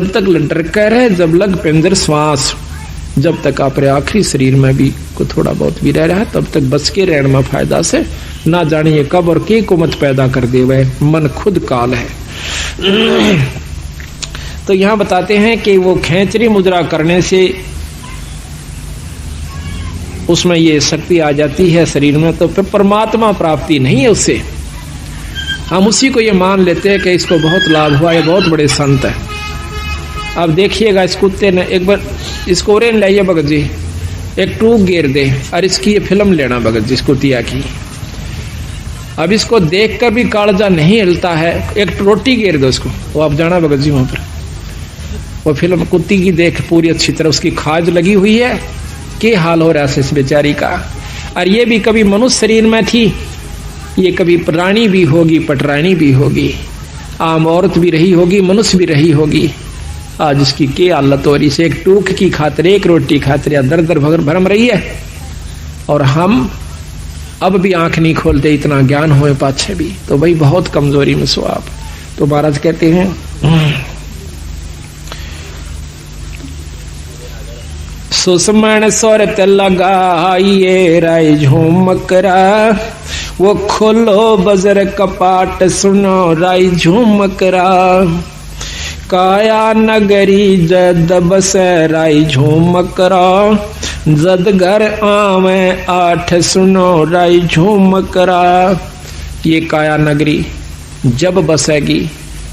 जब तक डर कर रहे, जब लग पिंजर श्वास, जब तक अपने आखिरी शरीर में भी को थोड़ा बहुत भी रह रहा है, तब तक बच के रहने में फायदा से, ना जानिए कब और के को मत पैदा कर दे, वह मन खुद काल है। तो यहाँ बताते हैं कि वो खेचरी मुद्रा करने से उसमें ये शक्ति आ जाती है शरीर में, तो फिर परमात्मा प्राप्ति नहीं है उससे। हम उसी को ये मान लेते हैं कि इसको बहुत लाभ हुआ, ये बहुत बड़े संत है। अब देखिएगा इस कुत्ते ने एक बार इसको रेन लाइए भगत जी, एक टूक गेर दे और इसकी ये फिल्म लेना भगत जी, इस कुतिया की। अब इसको देख कर भी कालजा नहीं हिलता है, एक रोटी गेर दो इसको, वो आप जाना भगत जी वहां पर, वो फिल्म कुत्ती की देख पूरी अच्छी तरह उसकी खाज लगी हुई है, के हाल हो रहा है इस बेचारी का। और ये भी कभी मनुष्य शरीर में थी, ये कभी प्राणी भी होगी, पटरानी भी होगी, आम औरत भी रही होगी, मनुष्य भी रही होगी। आज इसकी के हालत हो रही से, एक टूक की खातिर, एक रोटी खातिर दर दर भरम रही है। और हम अब भी आंख नहीं खोलते, इतना ज्ञान हुए पाछे भी, तो भाई बहुत कमजोरी में सो आप। तो महाराज कहते हैं सुषमण सोरत लगाइए राय झूमकरा, वो खोलो बजर कपाट सुनो राय झूमकरा, काया नगरी जद बस राय झूमकरा, जद घर आवे आठ सुनो राय झूमकरा। ये काया नगरी जब बसेगी,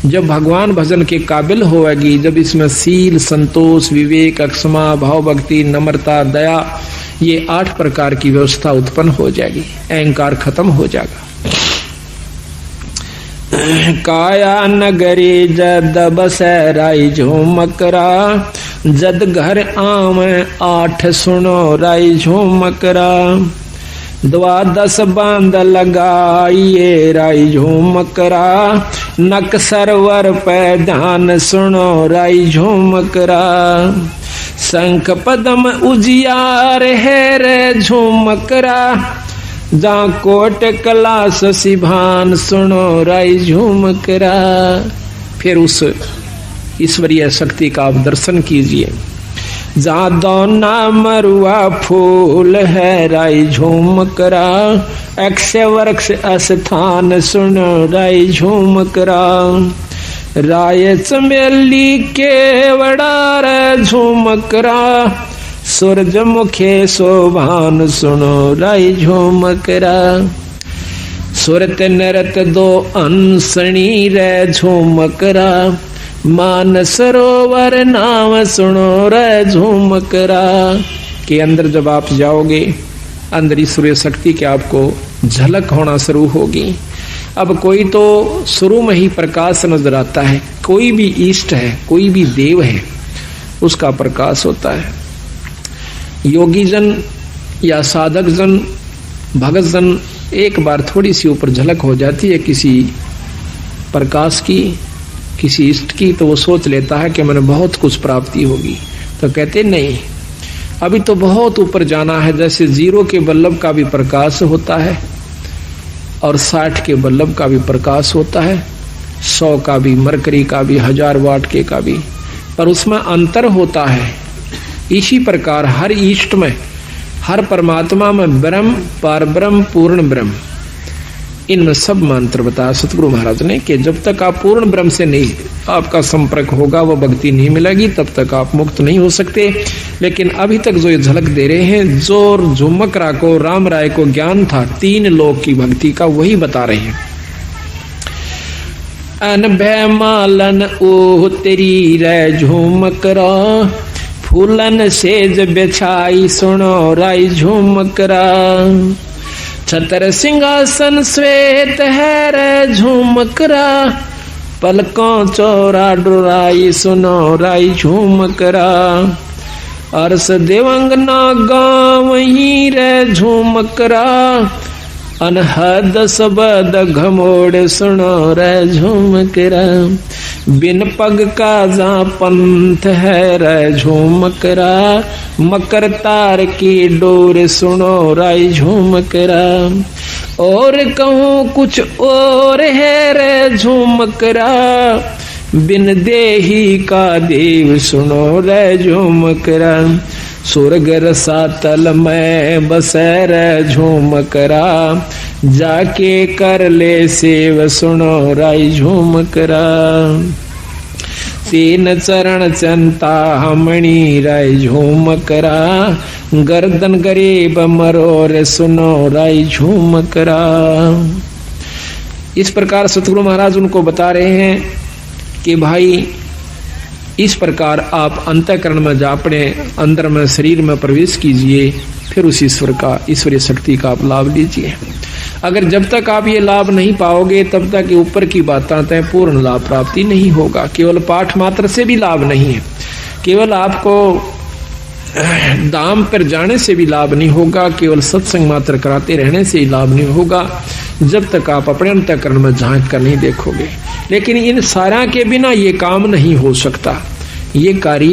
जब भगवान भजन के काबिल होगी, जब इसमें सील, संतोष, विवेक, अक्षमा, भाव, भक्ति, नम्रता, दया, ये 8 प्रकार की व्यवस्था उत्पन्न हो जाएगी, अहंकार खत्म हो जाएगा। काया नगरी जद बसै राय झूमकरा, जद घर आवे 8 सुनो राय झूमकरा, 12 बांध लगाइए राय झूमकरा, नक सरवर पे ध्यान सुनो राय झूमकरा, शंख पदम उजियार है रे झूमकरा, जा कोट कलास सिभान सुनो राय झूमकरा। फिर उस ईश्वरीय शक्ति का आप दर्शन कीजिए। जा दोना मरुआ फूल है राय झूमकरा, अक्ष वृक्ष स्थान सुनो राय झूमकरा, राय चमेली केवड़ा रे झूमकरा, सूरजमुखे शोभान सुनो राय झूमकरा, सुरत नरत दो अंसणी रे झूमकरा, मान सरोवर नाम सुनो रे झूमकरा। के अंदर जब आप जाओगे, अंदर ईश्वरीय शक्ति के आपको झलक होना शुरू होगी। अब कोई तो शुरू में ही प्रकाश नजर आता है, कोई भी इष्ट है, कोई भी देव है, उसका प्रकाश होता है। योगी जन या साधक जन, भगत जन, एक बार थोड़ी सी ऊपर झलक हो जाती है किसी प्रकाश की, किसी इष्ट की, तो वो सोच लेता है कि मैंने बहुत कुछ प्राप्ति होगी। तो कहते नहीं, अभी तो बहुत ऊपर जाना है। जैसे 0 के बल्लभ का भी प्रकाश होता है और 60 के बल्लभ का भी प्रकाश होता है, 100 का भी, मरकरी का भी, 1000 वाट के का भी, पर उसमें अंतर होता है। इसी प्रकार हर इष्ट में, हर परमात्मा में ब्रह्म, पार ब्रह्म, पूर्ण ब्रह्म, इनमें सब मंत्र बताया सतगुरु महाराज ने कि जब तक आप पूर्ण ब्रह्म से नहीं आपका संपर्क होगा, वो भक्ति नहीं मिलेगी, तब तक आप मुक्त नहीं हो सकते। लेकिन अभी तक जो ये झलक दे रहे हैं, जो झुमकरा को, राम राय को ज्ञान था 3 लोक की भक्ति का, वही बता रहे हैं। अनभय मालन ओ तेरी रे झुमकरा, फूलन सेज बिछाई सुनो राय झुमकरा, छतर सिंहासन श्वेत है रे झुमकरा, पलकों चौरा डुराई सुनो राय झुमकरा, अर्स देवंगना गाँव ही रे झुमकरा, अनहद सबद घमोड़ सुनो रे झुमकरा, बिन पग का जा पंथ है रे झुमकरा, मकर तार की डोर सुनो राय झुमकरा, और कहूँ कुछ और है रे झुमकरा, बिन देही का देव सुनो रे झूमकरा। स्वर्ग रसातल में बसे रे झूमकरा। जाके कर ले सेव सुनो राय झूमकरा। तीन चरण चंता हमणी राय झूमकरा। गर्दन गरीब मरोर सुनो राय झूमकरा। इस प्रकार सतगुरु महाराज उनको बता रहे हैं कि भाई इस प्रकार आप अंतःकरण में जा अपने अंदर में शरीर में प्रवेश कीजिए, फिर उस ईश्वर का ईश्वरीय शक्ति का आप लाभ लीजिए। अगर जब तक आप ये लाभ नहीं पाओगे तब तक ऊपर की बातें तय पूर्ण लाभ प्राप्ति नहीं होगा। केवल पाठ मात्र से भी लाभ नहीं है, केवल आपको धाम पर जाने से भी लाभ नहीं होगा, केवल सत्संग मात्र कराते रहने से ही लाभ नहीं होगा जब तक आप अपने अंतःकरण में झांक कर नहीं देखोगे। लेकिन इन सारा के बिना ये काम नहीं हो सकता। ये कार्य